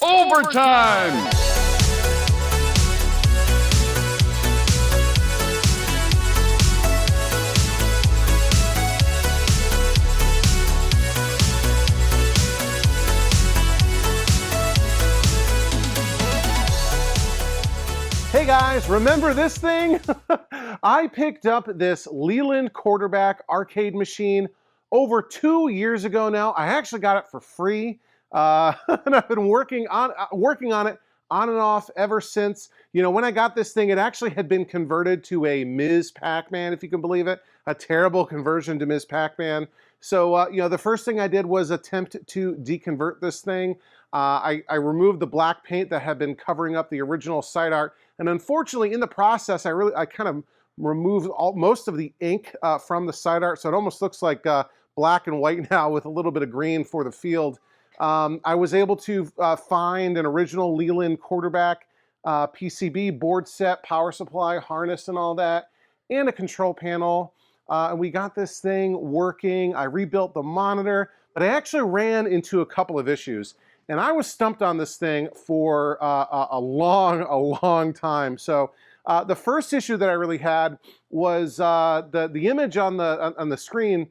Overtime! Hey guys, remember this thing? I picked up this Leland Quarterback arcade machine over 2 years ago now. I actually got it for free, and I've been working on it on and off ever since. You know, when I got this thing, it actually had been converted to a Ms. Pac-Man, if you can believe it. A terrible conversion to Ms. Pac-Man. So, you know, the first thing I did was attempt to deconvert this thing. I removed the black paint that had been covering up the original site art, and unfortunately, in the process, I kind of removed most of the ink from the site art, so it almost looks like black and white now with a little bit of green for the field. I was able to find an original Leland Quarterback PCB board set, power supply, harness, and all that, and a control panel. And we got this thing working. I rebuilt the monitor, but I actually ran into a couple of issues. And I was stumped on this thing for a long time. So the first issue that I really had was the image on the screen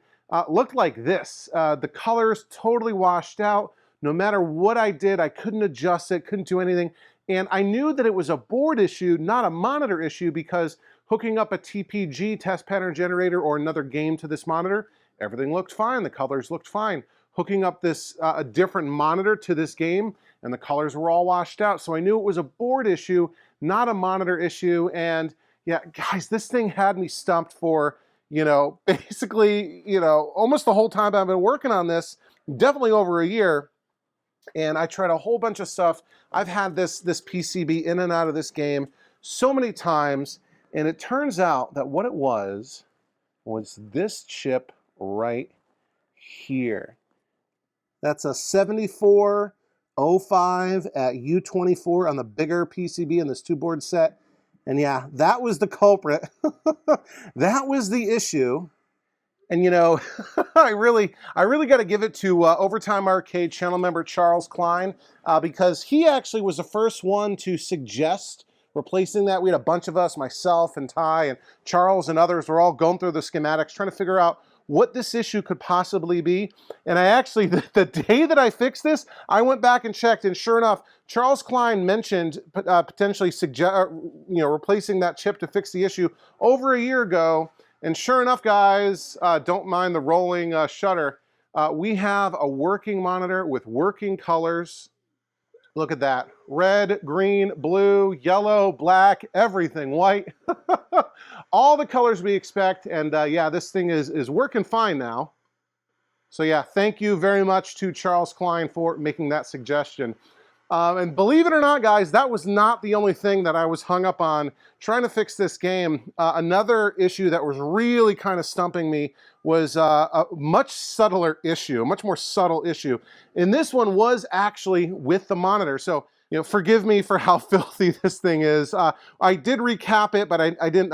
looked like this. The colors totally washed out. No matter what I did, I couldn't adjust it, couldn't do anything. And I knew that it was a board issue, not a monitor issue, because hooking up a TPG, test pattern generator, or another game to this monitor, everything looked fine. The colors looked fine. Hooking up this a different monitor to this game, and the colors were all washed out. So I knew it was a board issue, not a monitor issue. And yeah, guys, this thing had me stumped for, you know, basically, you know, almost the whole time I've been working on this, definitely over a year. And I tried a whole bunch of stuff. I've had this PCB in and out of this game so many times, and it turns out that what it was this chip right here. That's a 7405 at U24 on the bigger PCB in this two-board set. And yeah, that was the culprit. That was the issue. And you know, I really got to give it to Overtime Arcade channel member Charles Klein, because he actually was the first one to suggest replacing that. We had a bunch of us, myself and Ty and Charles and others, were all going through the schematics trying to figure out what this issue could possibly be. And I actually, the day that I fixed this, I went back and checked, and sure enough, Charles Klein mentioned potentially replacing that chip to fix the issue over a year ago. And sure enough, guys, don't mind the rolling shutter. We have a working monitor with working colors. Look at that. Red, green, blue, yellow, black, everything, white. All the colors we expect. And yeah, this thing is working fine now. So yeah, thank you very much to Charles Klein for making that suggestion. And believe it or not, guys, that was not the only thing that I was hung up on trying to fix this game. Another issue that was really kind of stumping me was a much subtler issue, a much more subtle issue. And this one was actually with the monitor. So, you know, forgive me for how filthy this thing is. I did recap it, but I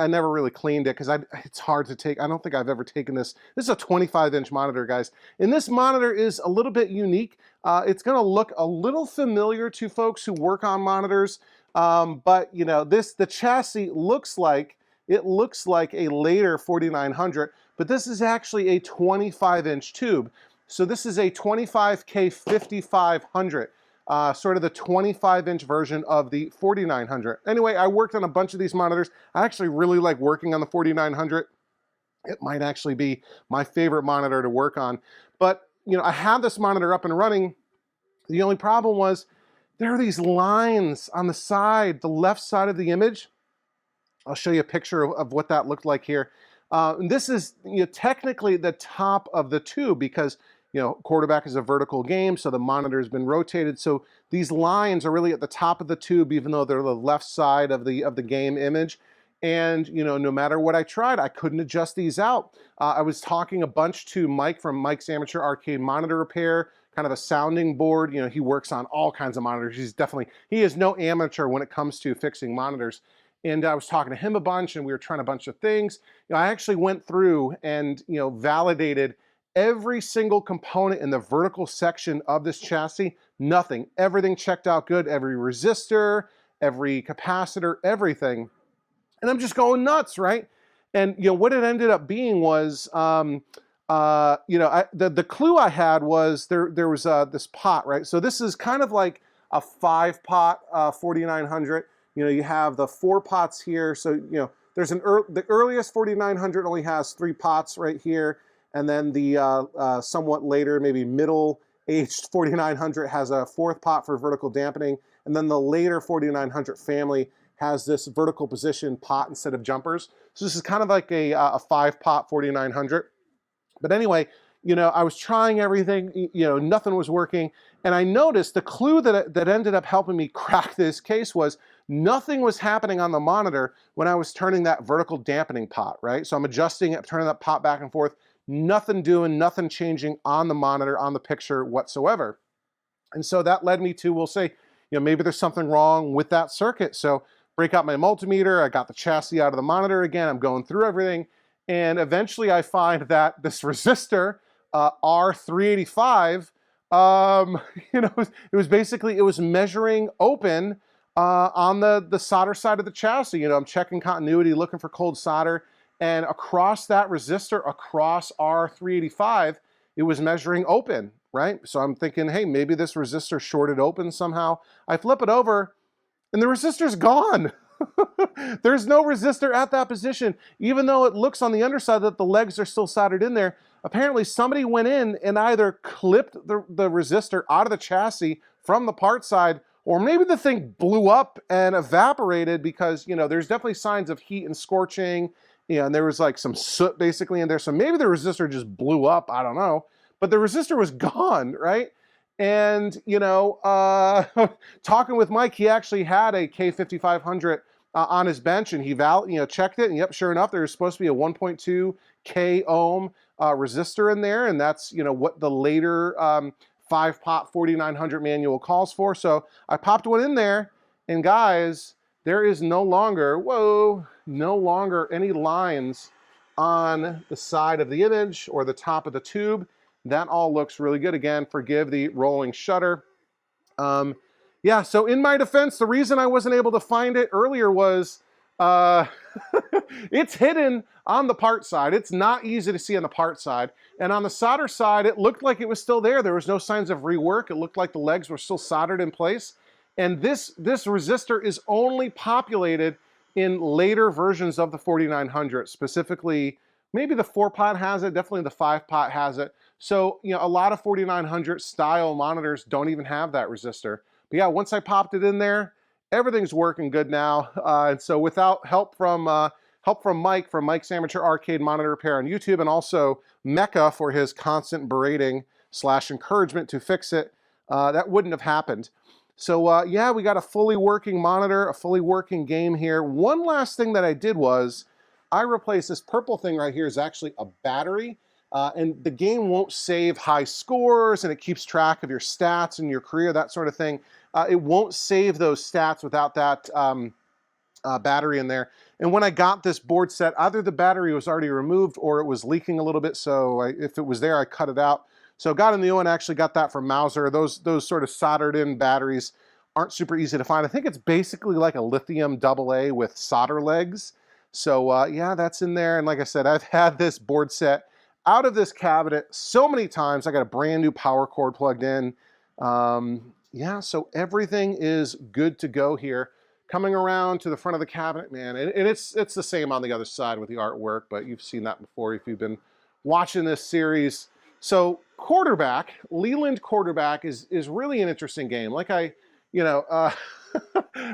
never really cleaned it because it's hard to take. I don't think I've ever taken this. This is a 25-inch monitor, guys. And this monitor is a little bit unique. It's going to look a little familiar to folks who work on monitors, but you know, the chassis looks like a later 4900, but this is actually a 25-inch tube. So this is a 25K 5500. Sort of the 25-inch version of the 4900. Anyway, I worked on a bunch of these monitors. I actually really like working on the 4900. It might actually be my favorite monitor to work on. But, you know, I had this monitor up and running. The only problem was there are these lines on the side, the left side of the image. I'll show you a picture of what that looked like here. And this is, you know, technically the top of the tube because, you know, Quarterback is a vertical game, so the monitor has been rotated. So these lines are really at the top of the tube, even though they're the left side of the game image. And, you know, no matter what I tried, I couldn't adjust these out. I was talking a bunch to Mike from Mike's Amateur Arcade Monitor Repair, kind of a sounding board. You know, he works on all kinds of monitors. He is no amateur when it comes to fixing monitors. And I was talking to him a bunch, and we were trying a bunch of things. You know, I actually went through and, you know, validated every single component in the vertical section of this chassis, nothing. Everything checked out good, every resistor, every capacitor, everything. And I'm just going nuts, right? And what it ended up being was, the clue I had was there was this pot, right? So this is kind of like a 5-pot 4900. You have the 4 pots here. So there's the earliest 4900 only has 3 pots right here, and then the somewhat later, maybe middle-aged 4900 has a 4th pot for vertical dampening, and then the later 4900 family has this vertical position pot instead of jumpers. So this is kind of like a 5-pot 4900. But anyway, I was trying everything, nothing was working. And I noticed the clue that ended up helping me crack this case was nothing was happening on the monitor when I was turning that vertical dampening pot, right? So I'm adjusting it, turning that pot back and forth, nothing nothing changing on the monitor, on the picture whatsoever. And so that led me to, we'll say, maybe there's something wrong with that circuit. So break out my multimeter, I got the chassis out of the monitor again, I'm going through everything, and eventually I find that this resistor, R385, it was measuring open on the solder side of the chassis. I'm checking continuity, looking for cold solder, and across that resistor, across R385, it was measuring open, right? So I'm thinking, hey, maybe this resistor shorted open somehow. I flip it over, and the resistor's gone. There's no resistor at that position, even though it looks on the underside that the legs are still soldered in there. Apparently somebody went in and either clipped the resistor out of the chassis from the part side, or maybe the thing blew up and evaporated because, there's definitely signs of heat and scorching, and there was like some soot basically in there. So maybe the resistor just blew up, I don't know. But the resistor was gone, right? And, talking with Mike, he actually had a K5500 on his bench, and he checked it, and yep, sure enough, there's supposed to be a 1.2 K ohm resistor in there, and that's, what the later 5-pot 4900 manual calls for. So I popped one in there, and guys, there is no longer any lines on the side of the image or the top of the tube. That all looks really good. Again, forgive the rolling shutter. Yeah, so in my defense, the reason I wasn't able to find it earlier was it's hidden on the part side. It's not easy to see on the part side. And on the solder side, it looked like it was still there. There was no signs of rework. It looked like the legs were still soldered in place. And this resistor is only populated in later versions of the 4900, specifically, maybe the 4-pot has it, definitely the 5-pot has it. So, a lot of 4900 style monitors don't even have that resistor. But yeah, once I popped it in there, everything's working good now. And so without help from Mike, from Mike's Amateur Arcade Monitor Repair on YouTube, and also Miekka for his constant berating / encouragement to fix it, that wouldn't have happened. So yeah, we got a fully working monitor, a fully working game here. One last thing that I did was I replaced this purple thing right here is actually a battery. And the game won't save high scores, and it keeps track of your stats and your career, that sort of thing. It won't save those stats without that battery in there. And when I got this board set, either the battery was already removed or it was leaking a little bit, so if it was there, I cut it out. So got a new one, actually got that from Mauser. Those sort of soldered in batteries aren't super easy to find. I think it's basically like a lithium AA with solder legs. So yeah, that's in there. And like I said, I've had this board set out of this cabinet so many times. I got a brand new power cord plugged in. Yeah, so everything is good to go here. Coming around to the front of the cabinet, man, and it's the same on the other side with the artwork, but you've seen that before if you've been watching this series. So Quarterback, Leland Quarterback is really an interesting game. Like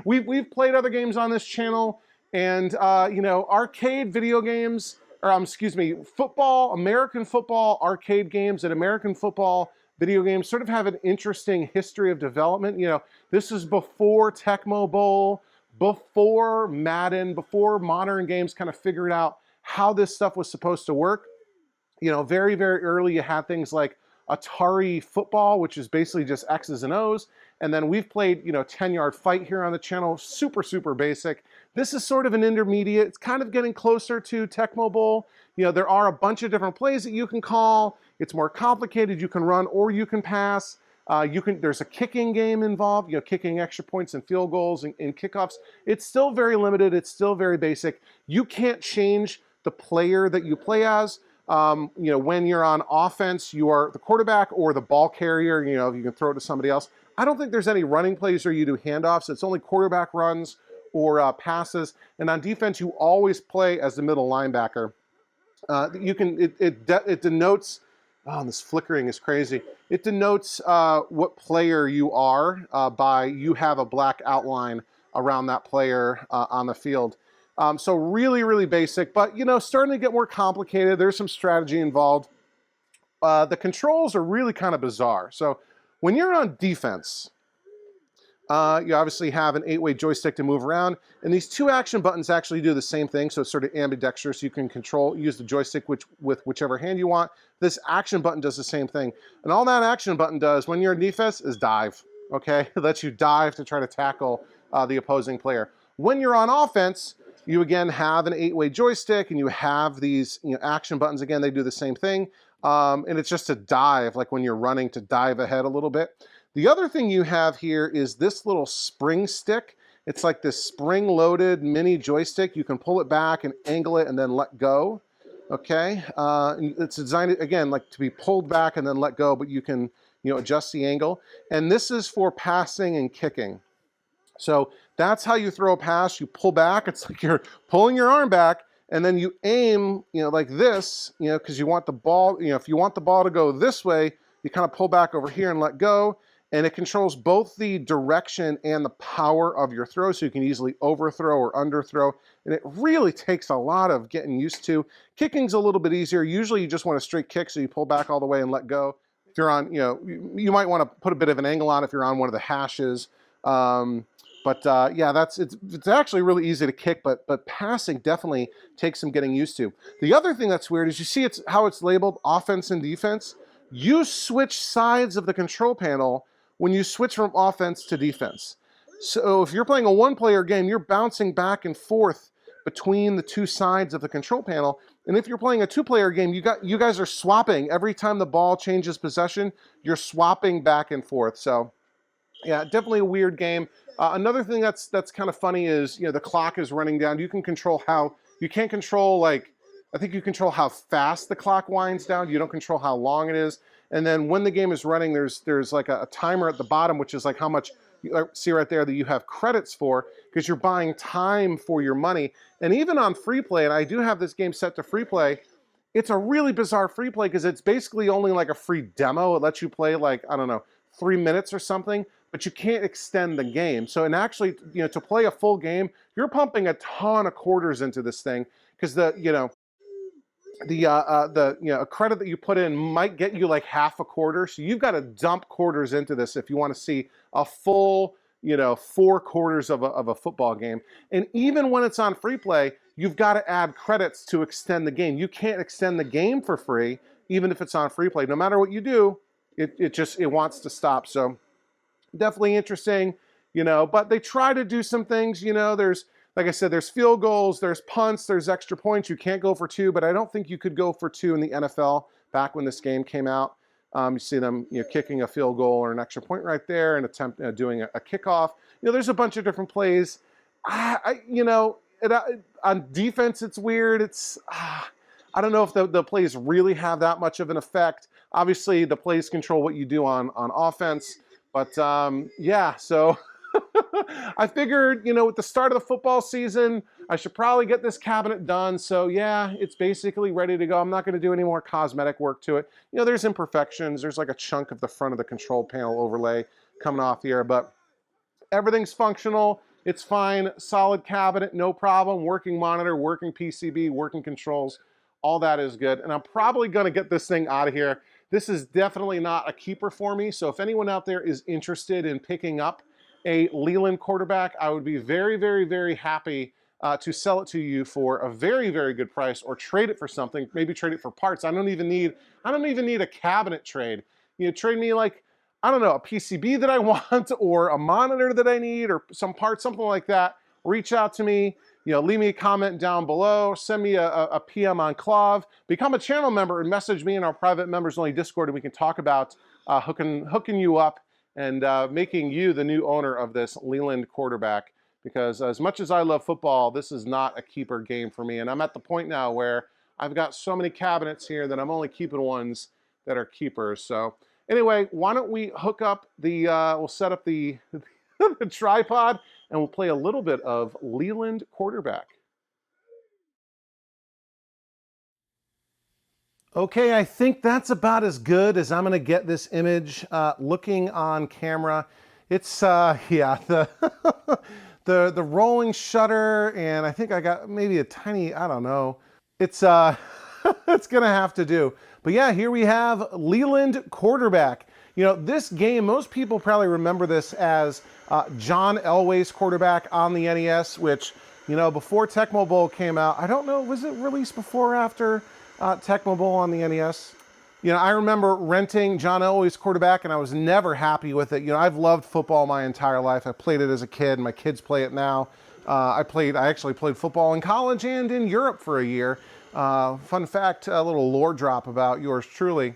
we've played other games on this channel, and arcade video games, or excuse me, football, American football arcade games and American football video games sort of have an interesting history of development. This is before Tecmo Bowl, before Madden, before modern games kind of figured out how this stuff was supposed to work. Very, very early you had things like Atari football, which is basically just X's and O's. And then we've played, 10-yard fight here on the channel, super, super basic. This is sort of an intermediate. It's kind of getting closer to Tecmo Bowl. There are a bunch of different plays that you can call. It's more complicated. You can run or you can pass. There's a kicking game involved, kicking extra points and field goals and kickoffs. It's still very limited. It's still very basic. You can't change the player that you play as. When you're on offense, you are the quarterback or the ball carrier. You can throw it to somebody else. I don't think there's any running plays where you do handoffs. It's only quarterback runs or passes. And on defense, you always play as the middle linebacker. It denotes. Oh, this flickering is crazy. It denotes what player you are by you have a black outline around that player on the field. So really, really basic, but starting to get more complicated. There's some strategy involved. The controls are really kind of bizarre. So when you're on defense, you obviously have an 8-way joystick to move around, and these 2 action buttons actually do the same thing, so it's sort of ambidextrous. You can use the joystick with whichever hand you want. This action button does the same thing, and all that action button does when you're in defense is dive, okay? It lets you dive to try to tackle the opposing player. When you're on offense, you again have an 8-way joystick, and you have these action buttons. Again, they do the same thing, and it's just to dive, like when you're running, to dive ahead a little bit. The other thing you have here is this little spring stick. It's like this spring-loaded mini joystick. You can pull it back and angle it and then let go, okay? It's designed, again, like to be pulled back and then let go, but you can adjust the angle. And this is for passing and kicking. So that's how you throw a pass. You pull back. It's like you're pulling your arm back, and then you aim, like this, because you want the ball, if you want the ball to go this way, you kind of pull back over here and let go. And it controls both the direction and the power of your throw, so you can easily overthrow or underthrow. And it really takes a lot of getting used to. Kicking's a little bit easier. Usually you just want a straight kick, so you pull back all the way and let go. If you're on, you might want to put a bit of an angle on if you're on one of the hashes. Yeah, it's actually really easy to kick, but passing definitely takes some getting used to. The other thing that's weird is you see how it's labeled offense and defense. You switch sides of the control panel when you switch from offense to defense. So if you're playing a 1-player game, you're bouncing back and forth between the 2 sides of the control panel. And if you're playing a 2-player game, you guys are swapping. Every time the ball changes possession, you're swapping back and forth. So yeah, definitely a weird game. Another thing that's kind of funny is, the clock is running down. You can control you can't control, I think you control how fast the clock winds down. You don't control how long it is. And then when the game is running, there's like a timer at the bottom, which is like how much, see right there, that you have credits for, because you're buying time for your money. And even on free play, and I do have this game set to free play, it's a really bizarre free play because it's basically only like a free demo. It lets you play like, I don't know, 3 minutes or something, but you can't extend the game. So, and actually, to play a full game, you're pumping a ton of quarters into this thing because a credit that you put in might get you like half a quarter. So you've got to dump quarters into this if you want to see a full, 4 quarters of a football game. And even when it's on free play, you've got to add credits to extend the game. You can't extend the game for free, even if it's on free play. No matter what you do, it wants to stop. So definitely interesting, but they try to do some things, there's, like I said, there's field goals, there's punts, there's extra points. You can't go for 2, but I don't think you could go for 2 in the NFL back when this game came out. You see them, kicking a field goal or an extra point right there and doing a kickoff. There's a bunch of different plays. On defense, it's weird. I don't know if the plays really have that much of an effect. Obviously, the plays control what you do on offense, but yeah, so. I figured, with the start of the football season, I should probably get this cabinet done. So yeah, it's basically ready to go. I'm not going to do any more cosmetic work to it. There's imperfections. There's like a chunk of the front of the control panel overlay coming off here, but everything's functional. It's fine. Solid cabinet, no problem. Working monitor, working PCB, working controls. All that is good. And I'm probably going to get this thing out of here. This is definitely not a keeper for me. So if anyone out there is interested in picking up a Leland Quarterback, I would be very, very, very happy to sell it to you for a very, very good price, or trade it for something. Maybe trade it for parts. I don't even need a cabinet trade. Trade me like, I don't know, a PCB that I want, or a monitor that I need, or some parts, something like that. Reach out to me. leave me a comment down below, send me a PM on Clav, become a channel member, and message me in our private members-only Discord, and we can talk about hooking you up and making you the new owner of this Leland Quarterback. Because as much as I love football, this is not a keeper game for me. And I'm at the point now where I've got so many cabinets here that I'm only keeping ones that are keepers. So anyway, why don't we hook up the, we'll set up the, the tripod, and we'll play a little bit of Leland Quarterback. Okay, I think that's about as good as I'm going to get this image looking on camera. It's, yeah, the rolling shutter, and I think I got maybe a tiny, I don't know. It's, it's going to have to do. But yeah, here we have Leland Quarterback. This game, most people probably remember this as John Elway's Quarterback on the NES, which, before Tecmo Bowl came out, I don't know, was it released before or after Tecmo Bowl on the NES? I remember renting John Elway's Quarterback, and I was never happy with it. I've loved football my entire life. I played it as a kid. My kids play it now. I actually played football in college and in Europe for a year. Fun fact, a little lore drop about yours truly.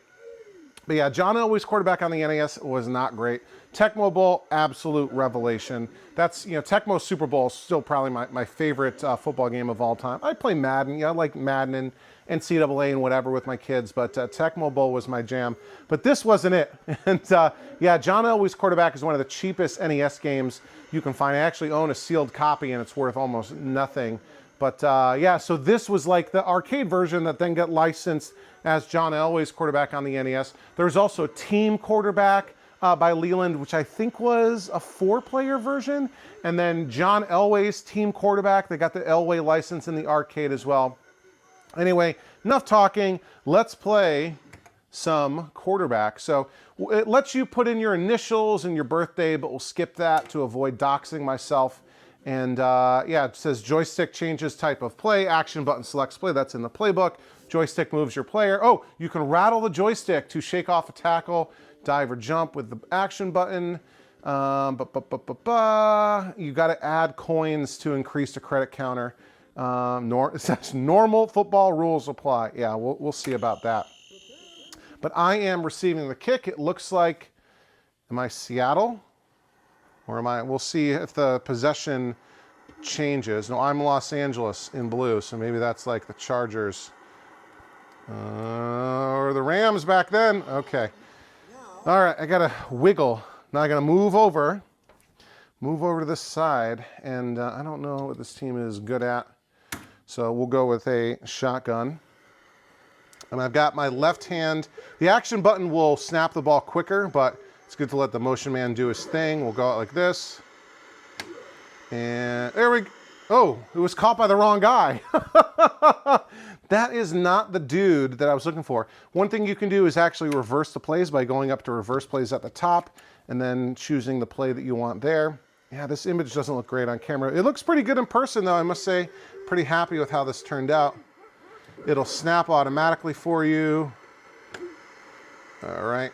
But yeah, John Elway's Quarterback on the NES was not great. Tecmo Bowl, absolute revelation. That's, Tecmo Super Bowl is still probably my favorite football game of all time. I play Madden. I like Madden and NCAA and whatever with my kids, but Tecmo Bowl was my jam. But this wasn't it. And yeah, John Elway's Quarterback is one of the cheapest NES games you can find. I actually own a sealed copy, and it's worth almost nothing. But yeah, so this was like the arcade version that then got licensed as John Elway's Quarterback on the NES. There's also Team Quarterback by Leland, which I think was a 4-player version. And then John Elway's Team Quarterback. They got the Elway license in the arcade as well. Anyway, enough talking. Let's play some Quarterback. So it lets you put in your initials and your birthday, but we'll skip that to avoid doxing myself. And yeah, it says joystick changes type of play, action button selects play. That's in the playbook. Joystick moves your player. Oh, you can rattle the joystick to shake off a tackle, dive or jump with the action button. You got to add coins to increase the credit counter. It says normal football rules apply. Yeah, we'll see about that. But I am receiving the kick. It looks like, am I Seattle? Or am I, we'll see if the possession changes. No, I'm Los Angeles in blue, so maybe that's like the Chargers. Or the Rams back then. Okay. All right, I gotta wiggle. Now I gotta move over to this side, and I don't know what this team is good at. So we'll go with a shotgun. And I've got my left hand. The action button will snap the ball quicker, but it's good to let the motion man do his thing. We'll go out like this. And there we go. Oh, it was caught by the wrong guy. That is not the dude that I was looking for. One thing you can do is actually reverse the plays by going up to reverse plays at the top and then choosing the play that you want there. Yeah, this image doesn't look great on camera. It looks pretty good in person though, I must say. Pretty happy with how this turned out. It'll snap automatically for you. All right,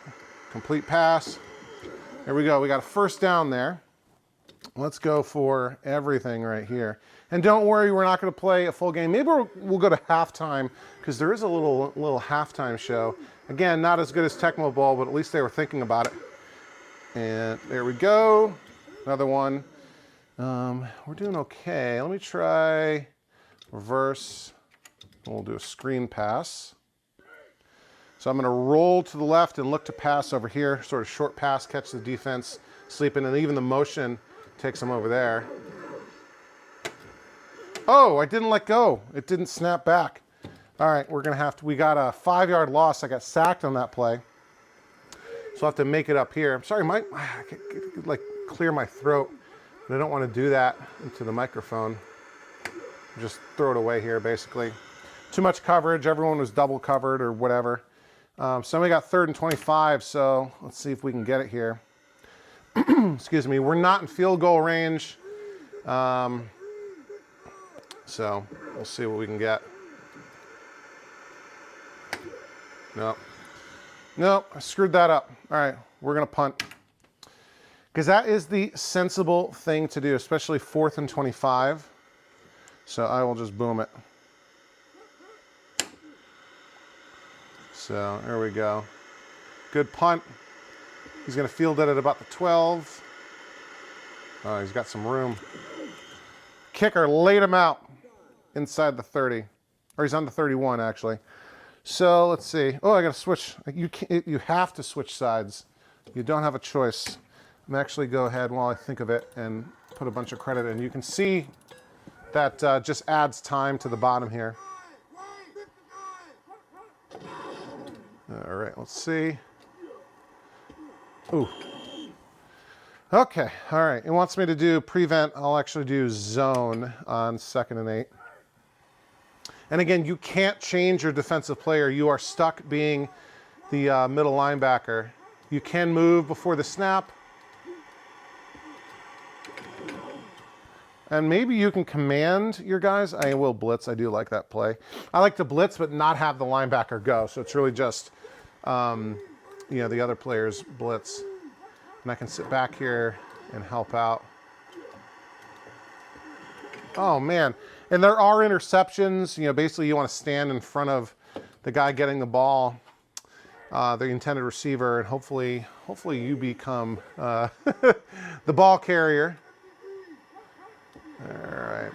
complete pass. There we go, we got a first down there. Let's go for everything right here. And don't worry, we're not gonna play a full game. Maybe we'll go to halftime, because there is a little halftime show. Again, not as good as Tecmo Bowl, but at least they were thinking about it. And there we go, another one. We're doing okay. Let me try reverse. We'll do a screen pass. So I'm gonna roll to the left and look to pass over here, sort of short pass, catch the defense sleeping, and even the motion takes them over there. Oh, I didn't let go. It didn't snap back. All right, we're gonna have to, we got a 5-yard loss. I got sacked on that play. So I'll have to make it up here. I'm sorry, I could like clear my throat, but I don't wanna do that into the microphone. Just throw it away here, basically. Too much coverage, everyone was double covered or whatever. So we got 3rd and 25, so let's see if we can get it here. Excuse me, we're not in field goal range. So we'll see what we can get. Nope, I screwed that up. All right, we're gonna punt. Because that is the sensible thing to do, especially 4th and 25. So I will just boom it. So there we go. Good punt. He's going to field it at about the 12. Oh, he's got some room. Kicker laid him out inside the 30. Or he's on the 31, actually. So let's see. Oh, I got to switch. You have to switch sides. You don't have a choice. I'm actually go ahead while I think of it and put a bunch of credit in. You can see that just adds time to the bottom here. All right, let's see. Ooh. Okay, all right. It wants me to do prevent. I'll actually do zone on 2nd and 8. And again, you can't change your defensive player. You are stuck being the middle linebacker. You can move before the snap. And maybe you can command your guys. I will blitz. I do like that play. I like to blitz, but not have the linebacker go. So it's really just, the other players blitz. And I can sit back here and help out. Oh, man. And there are interceptions. Basically you want to stand in front of the guy getting the ball, the intended receiver, and hopefully you become the ball carrier. All right.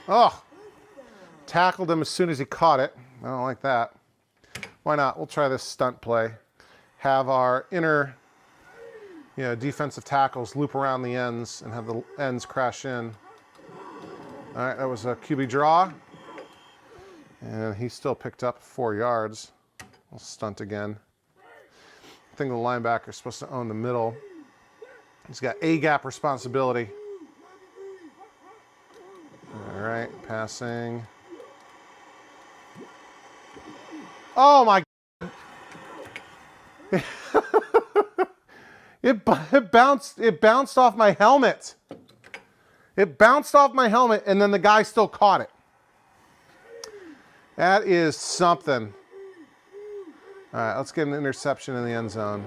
Oh, tackled him as soon as he caught it. I don't like that. Why not? We'll try this stunt play. Have our inner, defensive tackles loop around the ends and have the ends crash in. All right, that was a QB draw. And he still picked up 4 yards. We'll stunt again. I think the linebacker is supposed to own the middle. He's got A-gap responsibility. All right, passing. Oh my! It bounced off my helmet. It bounced off my helmet, and then the guy still caught it. That is something. All right, let's get an interception in the end zone.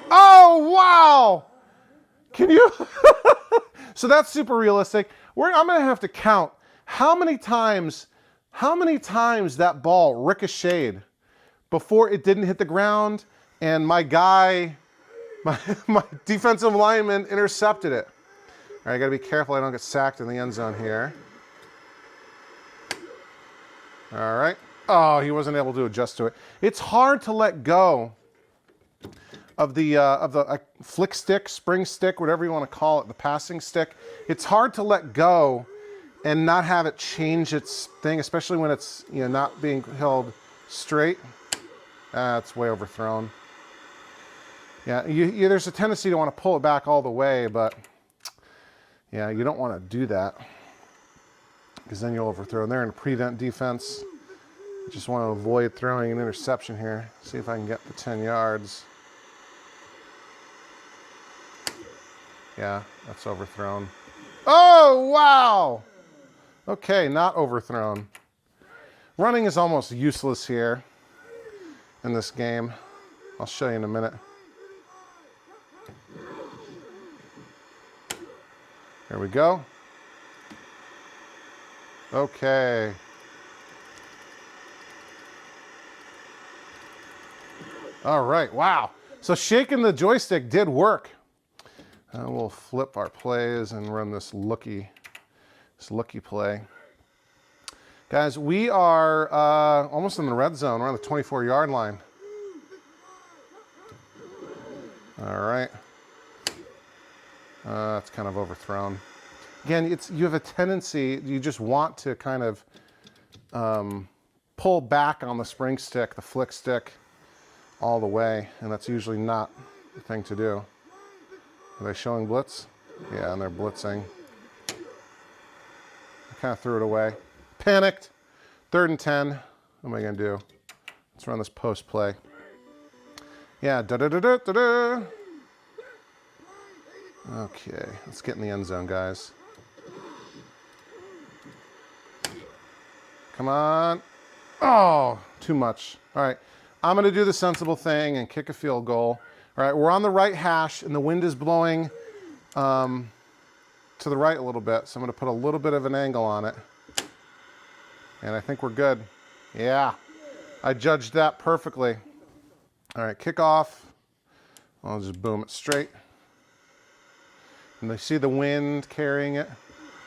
Oh, wow! Can you? So that's super realistic. I'm going to have to count how many times that ball ricocheted before it didn't hit the ground and my defensive lineman intercepted it. All right, I got to be careful I don't get sacked in the end zone here. All right. Oh, he wasn't able to adjust to it. It's hard to let go of the flick stick, spring stick, whatever you want to call it, the passing stick. It's hard to let go and not have it change its thing, especially when it's not being held straight. It's way overthrown. Yeah, there's a tendency to want to pull it back all the way, but yeah, you don't want to do that because then you'll overthrow. And they're in prevent defense. Just want to avoid throwing an interception here. See if I can get the 10 yards. Yeah, that's overthrown. Oh, wow! Okay, not overthrown. Running is almost useless here in this game. I'll show you in a minute. There we go. Okay. All right, wow. So shaking the joystick did work. We'll flip our plays and run this looky play. Guys, we are almost in the red zone. We're on the 24-yard line. All right. It's kind of overthrown. Again, you have a tendency, you just want to kind of pull back on the spring stick, the flick stick, all the way, and that's usually not the thing to do. Are they showing blitz? Yeah, and they're blitzing. I kind of threw it away. Panicked. 3rd and 10. What am I going to do? Let's run this post play. Yeah, da-da-da-da-da-da. Okay, let's get in the end zone, guys. Come on. Oh, too much. All right. I'm going to do the sensible thing and kick a field goal. All right, we're on the right hash, and the wind is blowing to the right a little bit, so I'm going to put a little bit of an angle on it. And I think we're good. Yeah, I judged that perfectly. All right, kick off. I'll just boom it straight. And they see the wind carrying it.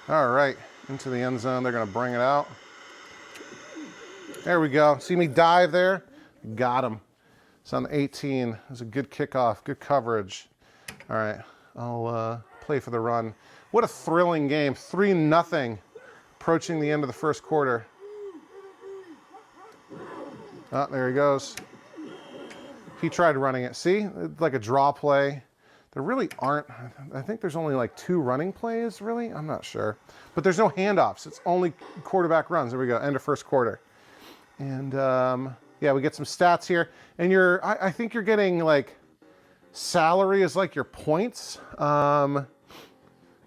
All right, into the end zone. They're going to bring it out. There we go. See me dive there? Got him. It's on the 18. It was a good kickoff, good coverage. All right, I'll play for the run. What a thrilling game. 3-0, approaching the end of the first quarter. Oh, there he goes. He tried running it. See, it's like a draw play. There really aren't, I think there's only like 2 running plays, really? I'm not sure. But there's no handoffs. It's only quarterback runs. There we go, end of first quarter. And yeah, we get some stats here. And I think you're getting like, salary is like your points. 5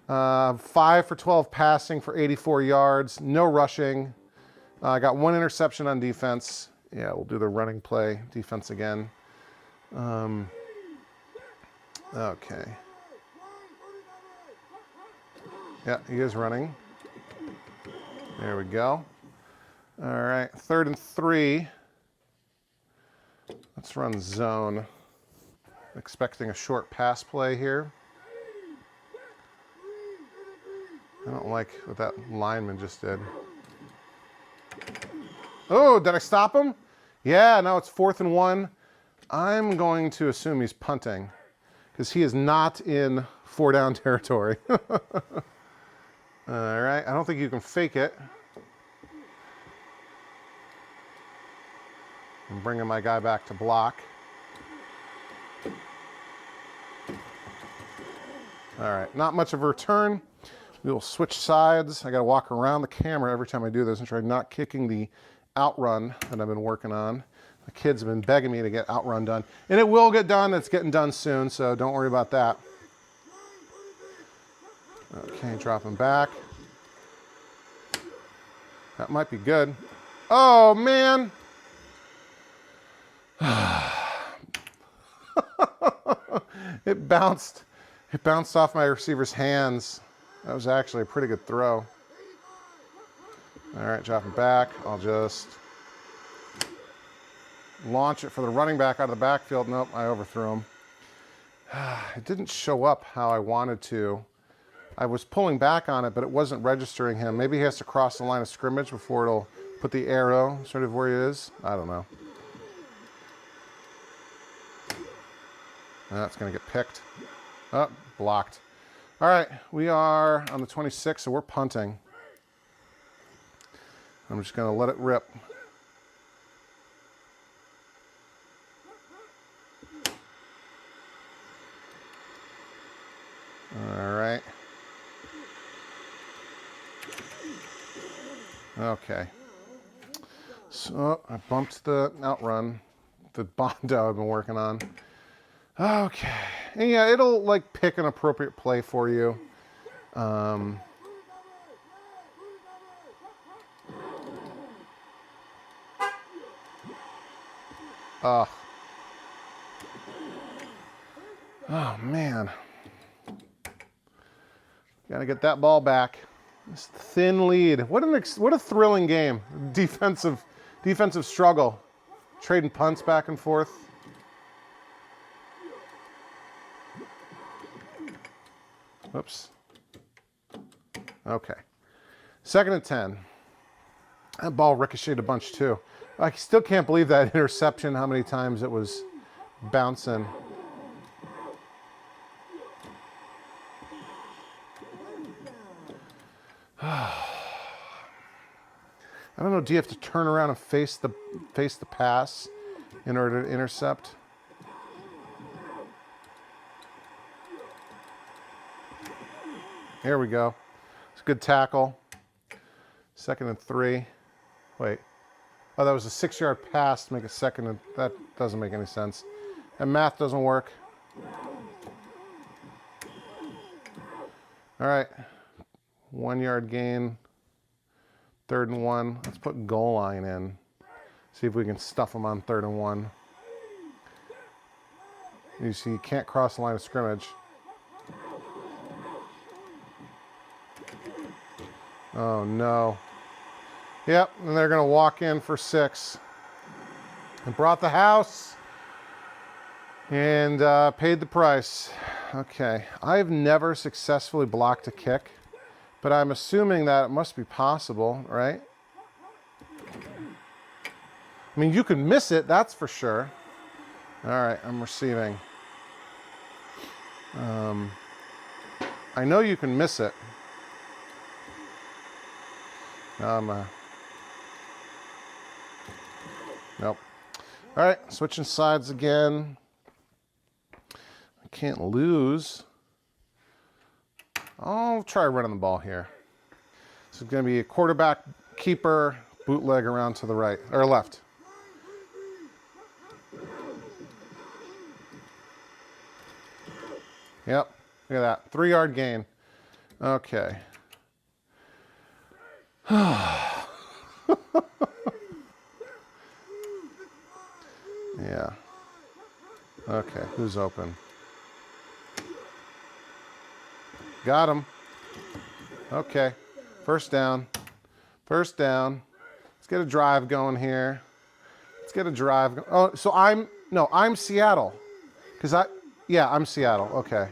for 12 passing for 84 yards, no rushing. I got 1 interception on defense. Yeah, we'll do the running play, defense again. Okay. Yeah, he is running. There we go. All right, 3rd and 3. Let's run zone. Expecting a short pass play here. I don't like what that lineman just did. Oh, did I stop him? Yeah, now it's 4th and 1. I'm going to assume he's punting because he is not in 4-down territory. All right, I don't think you can fake it. I'm bringing my guy back to block. All right, not much of a return. We will switch sides. I got to walk around the camera every time I do this and try not kicking the outrun that I've been working on. The kids have been begging me to get outrun done. And it will get done. It's getting done soon, so don't worry about that. Okay, dropping back. That might be good. Oh, man. It bounced off my receiver's hands. That was actually a pretty good throw. All right, dropping back. I'll just launch it for the running back out of the backfield. Nope, I overthrew him. It didn't show up how I wanted to. I was pulling back on it, but it wasn't registering him. Maybe he has to cross the line of scrimmage before it'll put the arrow sort of where he is. I don't know. That's going to get picked. Oh, blocked. All right, we are on the 26, so we're punting. I'm just going to let it rip. All right. Okay. So I bumped the outrun, the bondo I've been working on. Okay. And yeah, it'll like pick an appropriate play for you. Oh man. Gotta get that ball back. This thin lead. What a thrilling game. Defensive struggle. Trading punts back and forth. Oops. Okay. 2nd and 10. That ball ricocheted a bunch too. I still can't believe that interception, how many times it was bouncing. I don't know, do you have to turn around and face the pass in order to intercept? Here we go. It's a good tackle. 2nd and 3. Wait. Oh, that was a 6-yard pass to make a 2nd and... That doesn't make any sense. And math doesn't work. All right. 1-yard gain. 3rd and 1. Let's put goal line in. See if we can stuff them on 3rd and 1. You see, you can't cross the line of scrimmage. Oh, no. Yep, and they're going to walk in for 6. And brought the house and paid the price. Okay, I've never successfully blocked a kick, but I'm assuming that it must be possible, right? I mean, you can miss it, that's for sure. All right, I'm receiving. I know you can miss it. Nope. All right, switching sides again. I can't lose. I'll try running the ball here. So it's going to be a quarterback, keeper, bootleg around to the right, or left. Yep, look at that. 3-yard gain. Okay. Yeah. Okay, who's open? Got him. Okay, first down. First down. Let's get a drive going here. Let's get a drive. Oh, so I'm Seattle. I'm Seattle. Okay.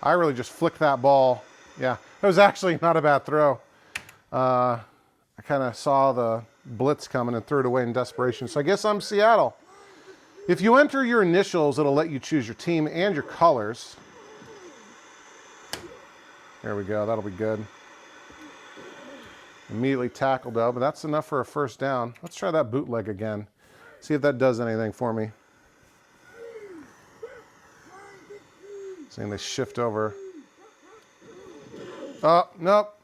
I really just flicked that ball. Yeah, that was actually not a bad throw. I kind of saw the blitz coming and threw it away in desperation. So I guess I'm Seattle. If you enter your initials, it'll let you choose your team and your colors. There we go. That'll be good. Immediately tackled though, but that's enough for a first down. Let's try that bootleg again. See if that does anything for me. Seeing they shift over. Oh, nope.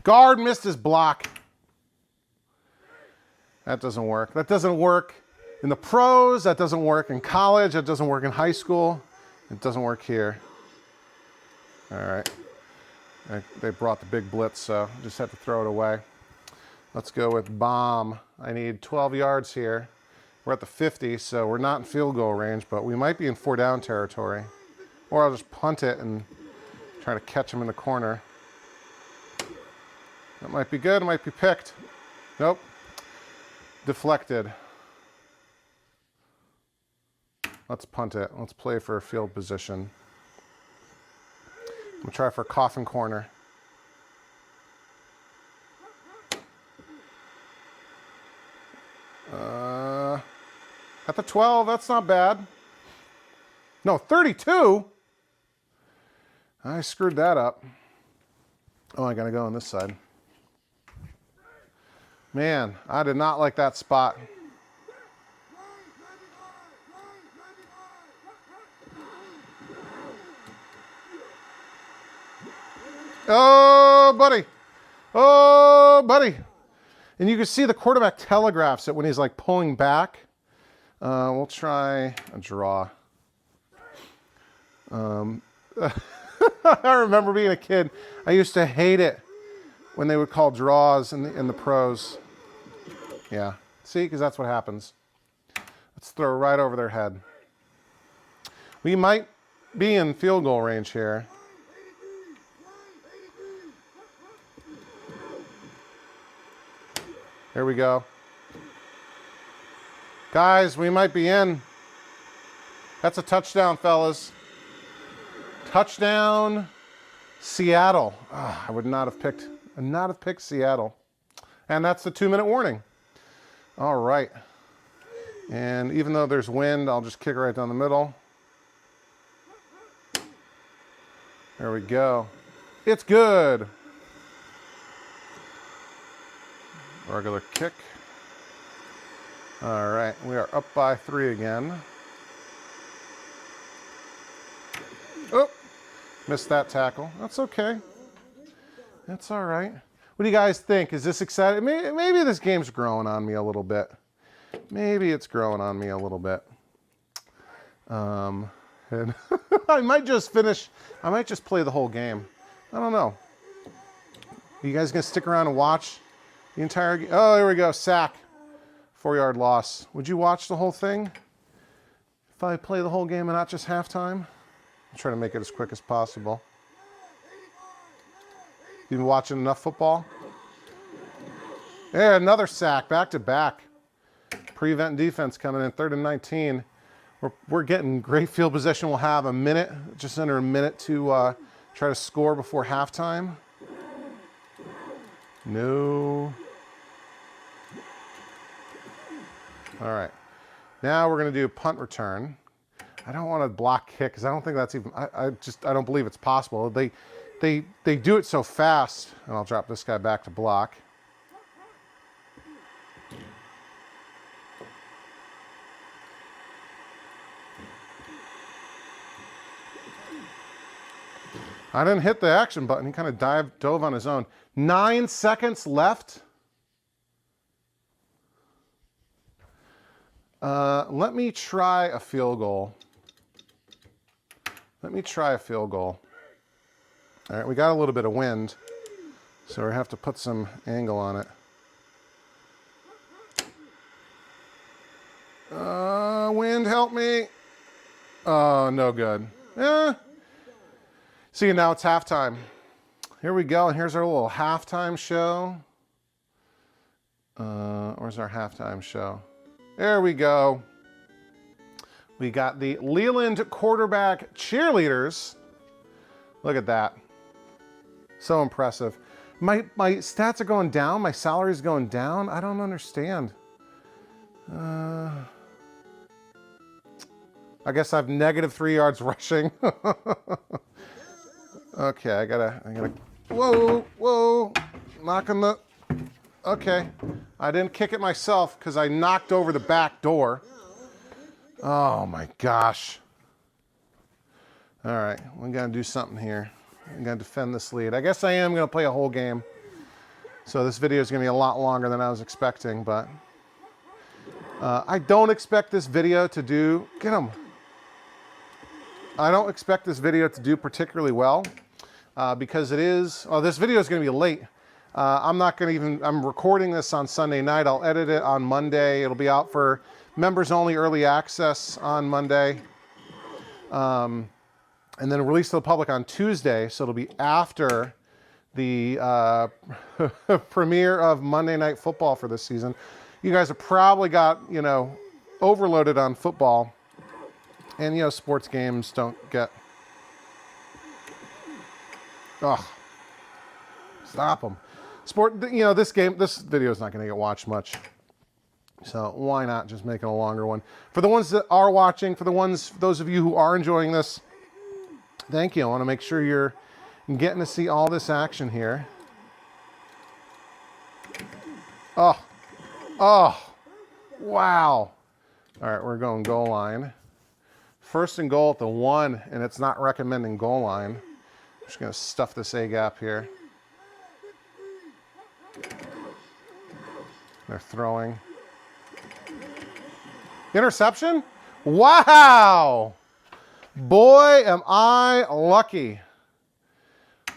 Guard missed his block. That doesn't work. That doesn't work in the pros. That doesn't work in college. That doesn't work in high school. It doesn't work here. All right. They brought the big blitz, so just have to throw it away. Let's go with bomb. I need 12 yards here. We're at the 50, so we're not in field goal range, but we might be in 4-down territory. Or I'll just punt it and try to catch him in the corner. That might be good. It might be picked. Nope. Deflected. Let's punt it. Let's play for a field position. I'm going to try for a coffin corner. At the 12, that's not bad. No, 32? I screwed that up. Oh, I got to go on this side. Man, I did not like that spot. Oh, buddy. Oh, buddy. And you can see the quarterback telegraphs it when he's like pulling back. We'll try a draw. I remember being a kid. I used to hate it when they would call draws in the pros. Yeah. See, because that's what happens. Let's throw right over their head. We might be in field goal range here. Here we go. Guys, we might be in. That's a touchdown, fellas. Touchdown, Seattle. Oh, I would not have picked Seattle. And that's the 2-minute warning. All right. And even though there's wind, I'll just kick it right down the middle. There we go. It's good. Regular kick. All right, we are up by 3 again. Oh, missed that tackle. That's okay. That's all right. What do you guys think? Is this exciting? Maybe this game's growing on me a little bit. Maybe it's growing on me a little bit. And I might just play the whole game. I don't know. Are you guys gonna stick around and watch the entire game? Oh, here we go, sack. 4-yard loss. Would you watch the whole thing? if I play the whole game and not just halftime. I'll try to make it as quick as possible. You been watching enough football? Yeah, another sack, back to back. Prevent defense coming in, 3rd and 19. We're getting great field position. We'll have a minute, just under a minute to try to score before halftime. No. All right. Now we're going to do punt return. I don't want to block kick because I don't think that's even, I don't believe it's possible. They do it so fast. And I'll drop this guy back to block. I didn't hit the action button. He kind of dove on his own. 9 seconds left. Let me try a field goal. All right, we got a little bit of wind, so we have to put some angle on it. Wind, help me. Oh, no good. See, now it's halftime. Here we go, and here's our little halftime show. Where's our halftime show? There we go. We got the Leland Quarterback cheerleaders. Look at that. So impressive. My stats are going down. My salary's going down. I don't understand. I guess I have -3 yards rushing. Okay, I gotta, whoa, knocking the, okay. I didn't kick it myself because I knocked over the back door. Oh my gosh. All right, we gotta do something here. I'm gonna defend this lead. I guess I am gonna play a whole game. So this video is gonna be a lot longer than I was expecting, but I don't expect this video to do, get him. I don't expect this video to do particularly well because it is, oh, this video is gonna be late. I'm not gonna even, I'm recording this on Sunday night. I'll edit it on Monday. It'll be out for members only early access on Monday. And then released to the public on Tuesday. So it'll be after the premiere of Monday Night Football for this season. You guys have probably got, you know, overloaded on football. And, you know, sports games don't get, oh, stop them. You know, this video is not going to get watched much. So why not just make it a longer one? For the ones that are watching, for those of you who are enjoying this, thank you. I want to make sure you're getting to see all this action here. Oh, wow. All right, we're going goal line. 1st and goal at the 1, and it's not recommending goal line. I'm just going to stuff this A-gap here. They're throwing. Interception? Wow! Boy, am I lucky.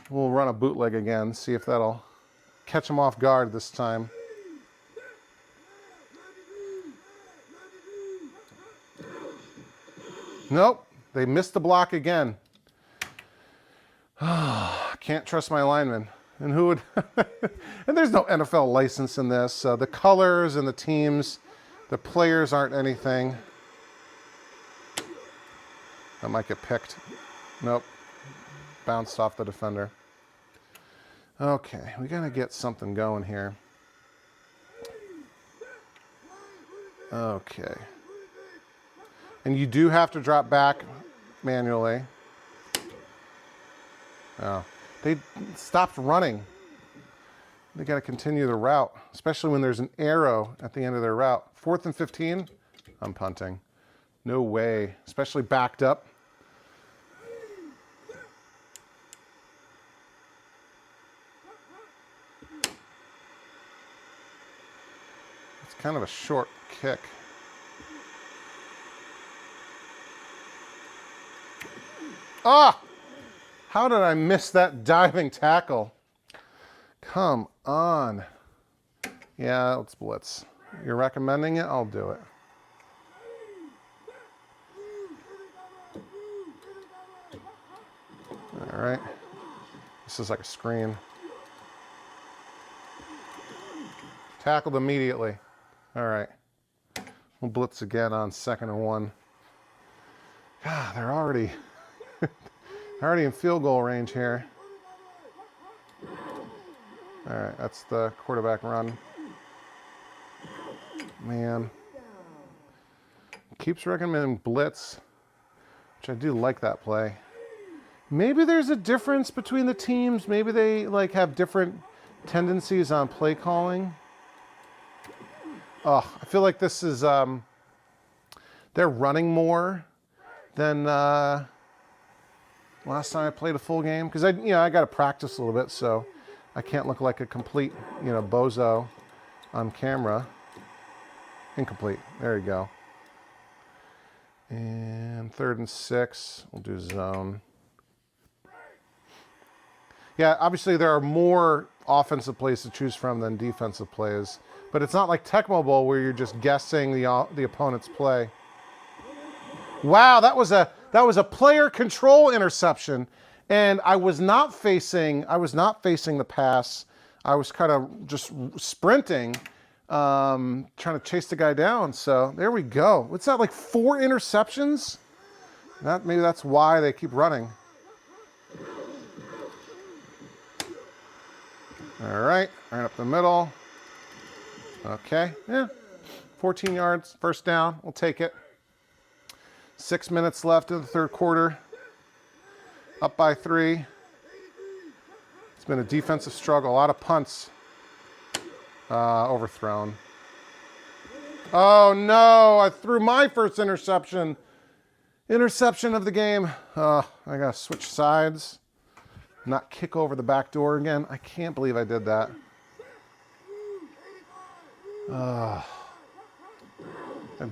We'll run a bootleg again, see if that'll catch them off guard this time. Nope, they missed the block again. Can't trust my linemen. And who would? And there's no NFL license in this. The colors and the teams, the players aren't anything. That might get picked. Nope. Bounced off the defender. Okay, we gotta get something going here. Okay. And you do have to drop back manually. Oh, they stopped running. They got to continue the route, especially when there's an arrow at the end of their route. 4th and 15, I'm punting. No way, especially backed up. It's kind of a short kick. Ah! How did I miss that diving tackle? Come on. Yeah, let's blitz. You're recommending it? I'll do it. right. This is like a screen. Tackled immediately. All right. We'll blitz again on 2nd and 1. God, they're already in field goal range here. All right, that's the quarterback run. Man. Keeps recommending blitz, which I do like that play. Maybe there's a difference between the teams. Maybe they like have different tendencies on play calling. Oh, I feel like this is they're running more than last time I played a full game, because I got to practice a little bit, so I can't look like a complete bozo on camera. Incomplete. There you go. And 3rd and 6. We'll do zone. Yeah, obviously there are more offensive plays to choose from than defensive plays, but it's not like Tecmo Bowl where you're just guessing the opponent's play. Wow, that was a player control interception, and I was not facing the pass. I was kind of just sprinting, trying to chase the guy down. So there we go. What's that, like 4 interceptions? Maybe that's why they keep running. All right, right up the middle. Okay, yeah, 14 yards, 1st down. We'll take it. 6 minutes left in the 3rd quarter. Up by 3. It's been a defensive struggle. A lot of punts overthrown. Oh no! I threw my first interception. Interception of the game. I gotta switch sides. Not kick over the back door again. I can't believe I did that. A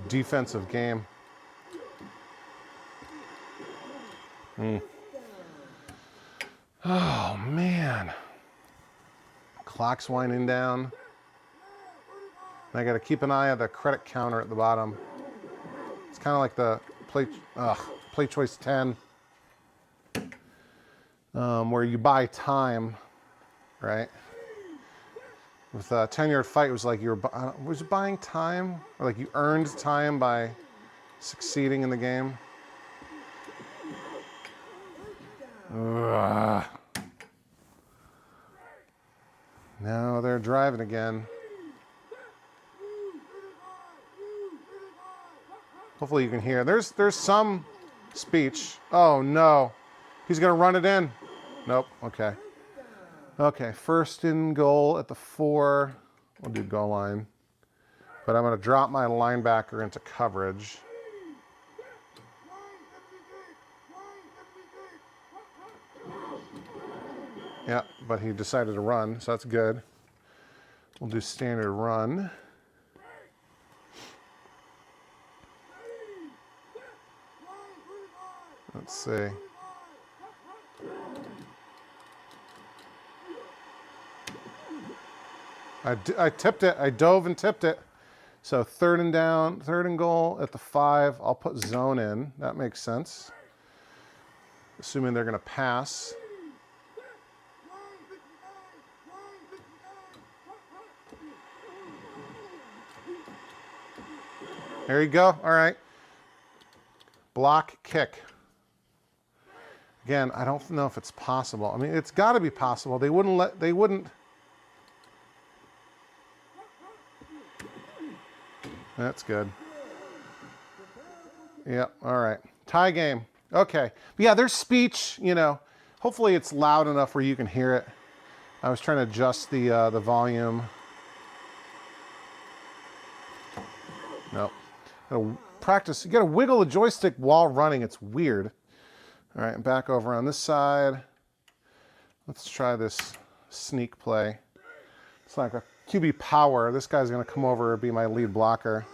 defensive game. Oh, man. Clock's winding down. I got to keep an eye on the credit counter at the bottom. It's kind of like the play choice 10, where you buy time, right? With a 10-yard fight, it was like was it buying time? Or like you earned time by succeeding in the game? Ugh. Now they're driving again. Hopefully you can hear. There's some speech. Oh no. He's gonna run it in. Nope. Okay. Okay, 1st and goal at the 4. We'll do goal line. But I'm gonna drop my linebacker into coverage. Yeah, but he decided to run, so that's good. We'll do standard run. Let's see. I tipped it. I dove and tipped it. So 3rd and down, 3rd and goal at the 5. I'll put zone in. That makes sense. Assuming they're going to pass. There you go. All right. Block, kick. Again, I don't know if it's possible. I mean, it's got to be possible. They wouldn't. That's good. Yeah, all right. Tie game. Okay. But yeah, there's speech, Hopefully it's loud enough where you can hear it. I was trying to adjust the volume. Nope. Practice. You got to wiggle the joystick while running. It's weird. All right, back over on this side. Let's try this sneak play. It's like a QB power. This guy's going to come over and be my lead blocker.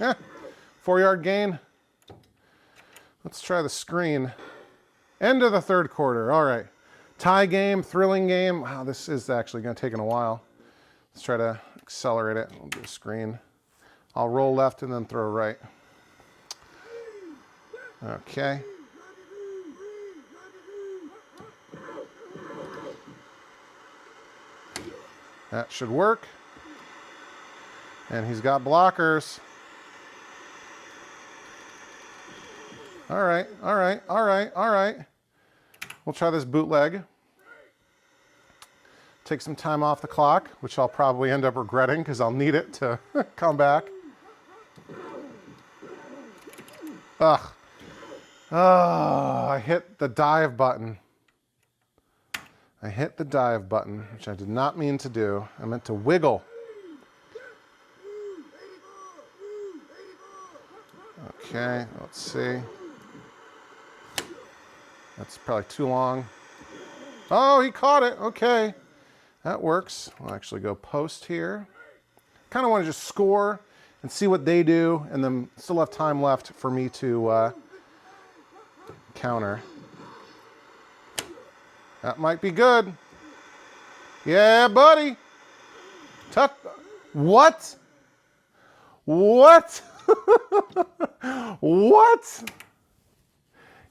Yeah, 4-yard gain. Let's try the screen. End of the 3rd quarter. All right. Tie game, thrilling game. Wow, this is actually going to take a while. Let's try to accelerate it. We'll do a screen. I'll roll left and then throw right. Okay. That should work. And he's got blockers. All right, all right, all right, all right. We'll try this bootleg. Take some time off the clock, which I'll probably end up regretting because I'll need it to come back. Ugh. Oh, I hit the dive button. I hit the dive button, which I did not mean to do. I meant to wiggle. Okay, let's see. That's probably too long. Oh, he caught it. Okay, that works. I'll actually go post here. Kind of want to just score and see what they do, and then still have time left for me to counter. That might be good. Yeah, buddy. What? What? What?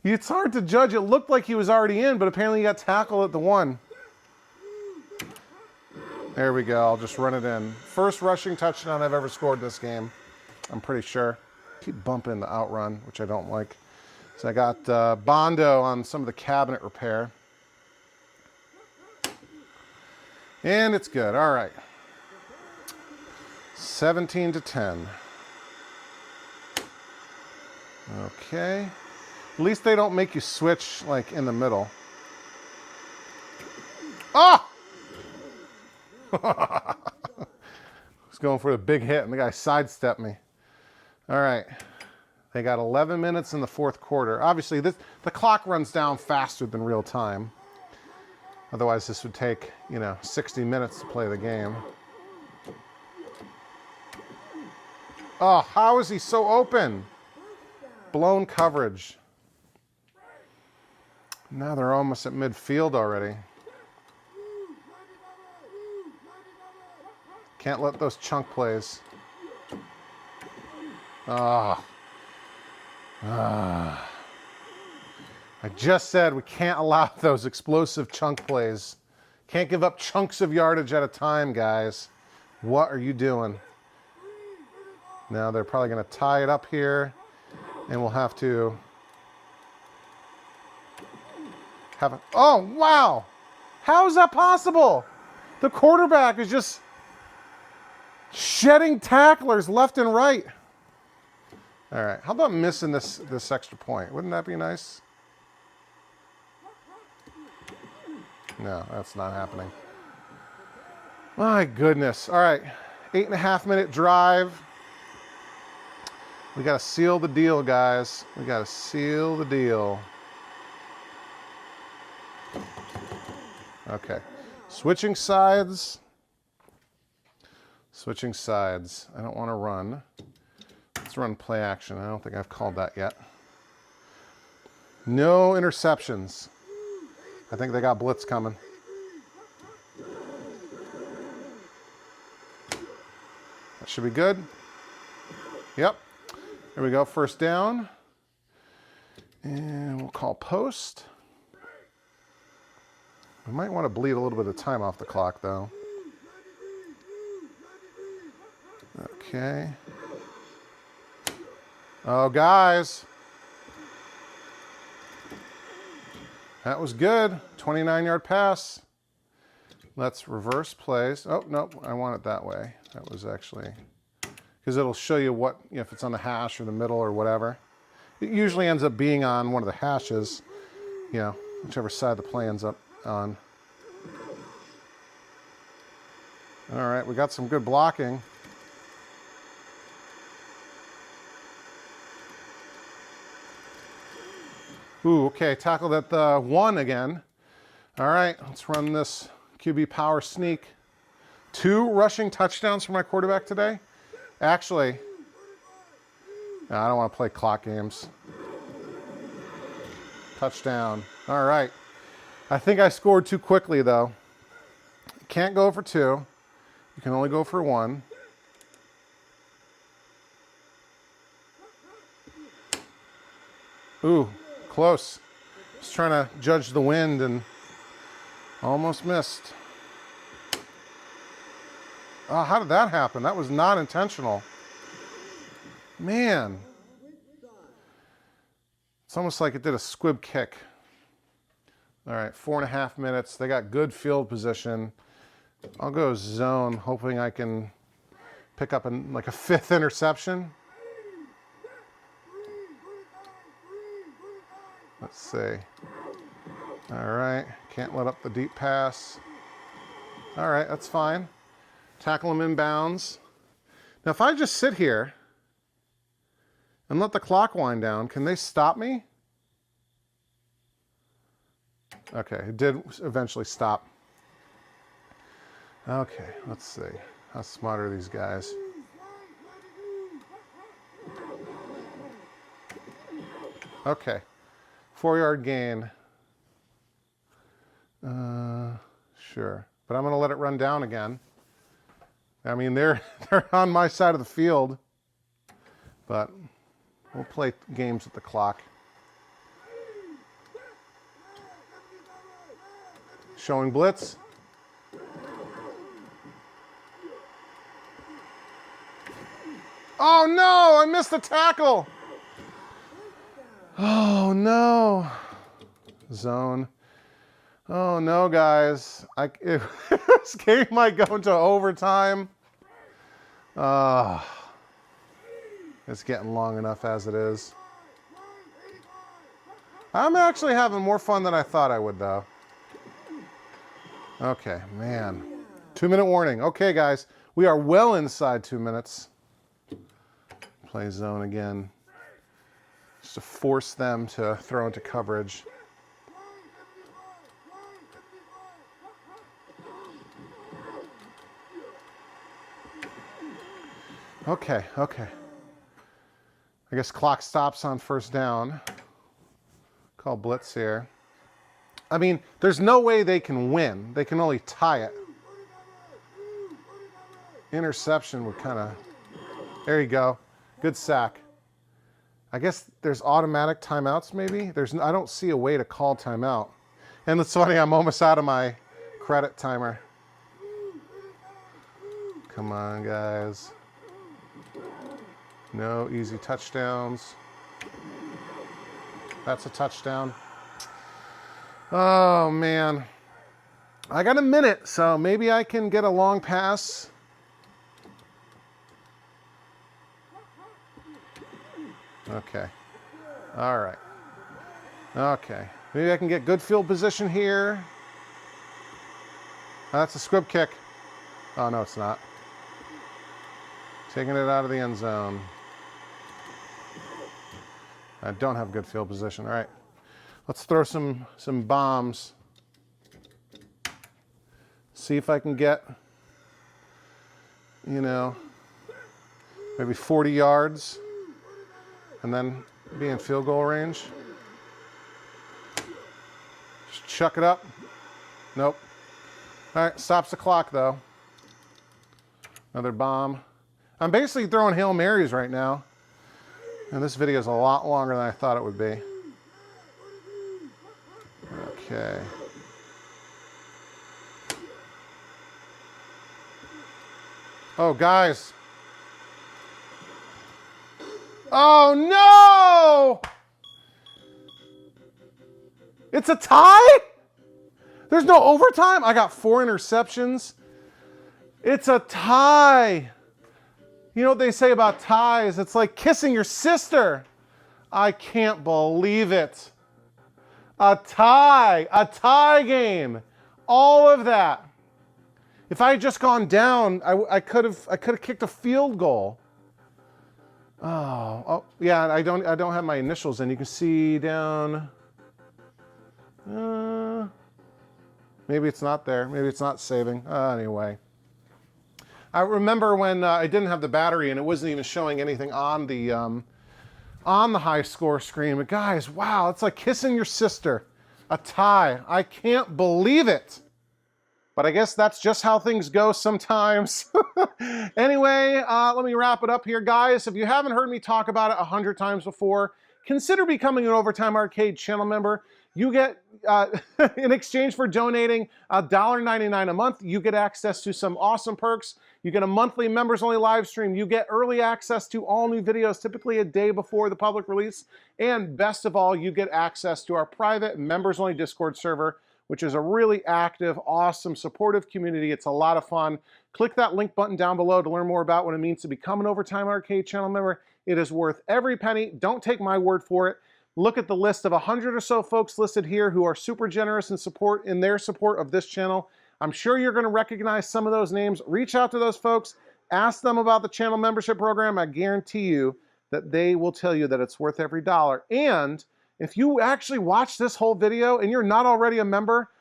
It's hard to judge. It looked like he was already in, but apparently he got tackled at the 1. There we go. I'll just run it in. First rushing touchdown I've ever scored this game. I'm pretty sure. Keep bumping the outrun, which I don't like. So I got Bondo on some of the cabinet repair. And it's good. All right. 17-10. Okay. At least they don't make you switch like in the middle. Ah! I was going for the big hit and the guy sidestepped me. All right. They got 11 minutes in the 4th quarter. Obviously, the clock runs down faster than real time. Otherwise, this would take, 60 minutes to play the game. Oh, how is he so open? Blown coverage. Now they're almost at midfield already. Can't let those chunk plays. I just said we can't allow those explosive chunk plays. Can't give up chunks of yardage at a time, guys. What are you doing? Now they're probably going to tie it up here, and we'll have to have a... Oh, wow! How is that possible? The quarterback is just shedding tacklers left and right. All right, how about missing this extra point? Wouldn't that be nice? No, that's not happening. My goodness. All right, 8.5-minute drive. We got to seal the deal, guys. We got to seal the deal. Okay, switching sides. Switching sides. I don't want to run. Let's run play action. I don't think I've called that yet. No interceptions. I think they got blitz coming. That should be good. Yep. There we go. First down. And we'll call post. We might want to bleed a little bit of time off the clock, though. Okay. Oh, guys. That was good. 29-yard pass. Let's reverse plays. Oh, no, I want it that way. That was actually... Because it'll show you what, if it's on the hash or the middle or whatever. It usually ends up being on one of the hashes, whichever side the play ends up on. All right, we got some good blocking. Ooh, okay, tackled at the 1 again. All right, let's run this QB power sneak. 2 rushing touchdowns for my quarterback today. Actually, no, I don't want to play clock games. Touchdown. All right. I think I scored too quickly, though. Can't go for 2. You can only go for 1. Ooh, close. Just trying to judge the wind and almost missed. Oh, how did that happen? That was not intentional. Man. It's almost like it did a squib kick. All right, 4.5 minutes. They got good field position. I'll go zone, hoping I can pick up like a 5th interception. Let's see. All right, can't let up the deep pass. All right, that's fine. Tackle him inbounds. Now, if I just sit here and let the clock wind down, can they stop me? Okay, it did eventually stop. Okay, let's see. How smart are these guys? Okay, 4-yard gain. Sure, but I'm going to let it run down again. I mean, they're on my side of the field, but we'll play games with the clock. Showing blitz. Oh no, I missed the tackle. Oh no. Zone. Oh no, guys. This game might go into overtime. It's getting long enough as it is. I'm actually having more fun than I thought I would, though. Okay, man. 2-minute warning. Okay, guys. We are well inside 2 minutes. Play zone again. Just to force them to throw into coverage. Okay. I guess clock stops on first down. Call blitz here. I mean, there's no way they can win. They can only tie it. Interception would kind of... There you go. Good sack. I guess there's automatic timeouts maybe? I don't see a way to call timeout. And it's funny, I'm almost out of my credit timer. Come on, guys. No easy touchdowns. That's a touchdown. Oh, man. I got a minute, so maybe I can get a long pass. Okay. All right. Okay. Maybe I can get good field position here. That's a squib kick. Oh, no, it's not. Taking it out of the end zone. I don't have good field position. All right. Let's throw some bombs. See if I can get, maybe 40 yards and then be in field goal range. Just chuck it up. Nope. All right, stops the clock though. Another bomb. I'm basically throwing Hail Marys right now. And this video is a lot longer than I thought it would be. Okay. Oh, guys. Oh, no! It's a tie? There's no overtime? I got 4 interceptions. It's a tie. You know what they say about ties? It's like kissing your sister. I can't believe it. A tie game. All of that. If I had just gone down, I could have kicked a field goal. Oh yeah, I don't have my initials in. You can see down. Maybe it's not there. Maybe it's not saving. Anyway. I remember when I didn't have the battery and it wasn't even showing anything on the high score screen. But guys, wow, it's like kissing your sister. A tie. I can't believe it. But I guess that's just how things go sometimes. Anyway, let me wrap it up here, guys. If you haven't heard me talk about it 100 times before, consider becoming an Overtime Arcade channel member. You get, in exchange for donating $1.99 a month, you get access to some awesome perks. You get a monthly members-only live stream. You get early access to all new videos, typically a day before the public release. And best of all, you get access to our private members-only Discord server, which is a really active, awesome, supportive community. It's a lot of fun. Click that link button down below to learn more about what it means to become an Overtime Arcade channel member. It is worth every penny. Don't take my word for it. Look at the list of 100 or so folks listed here who are super generous in their support of this channel. I'm sure you're going to recognize some of those names. Reach out to those folks. Ask them about the channel membership program. I guarantee you that they will tell you that it's worth every dollar. And if you actually watch this whole video and you're not already a member,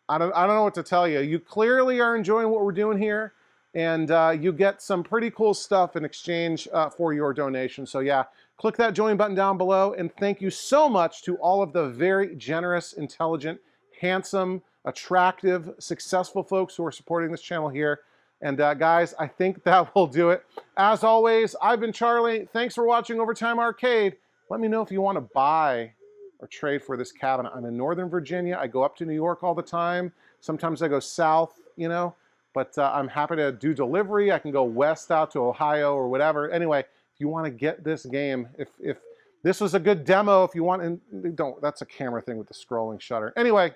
I don't know what to tell you. You clearly are enjoying what we're doing here, and you get some pretty cool stuff in exchange for your donation. So yeah, click that join button down below, and thank you so much to all of the very generous, intelligent, handsome, attractive, successful folks who are supporting this channel here. And guys, I think that will do it. As always, I've been Charlie. Thanks for watching Overtime Arcade. Let me know if you want to buy or trade for this cabinet. I'm in Northern Virginia. I go up to New York all the time. Sometimes I go south, you know, but I'm happy to do delivery. I can go west out to Ohio or whatever. Anyway, if you want to get this game, if this was a good demo, if you want, and don't, that's a camera thing with the scrolling shutter. Anyway,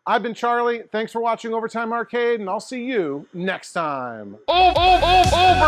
I've been Charlie. Thanks for watching Overtime Arcade, and I'll see you next time. Overtime!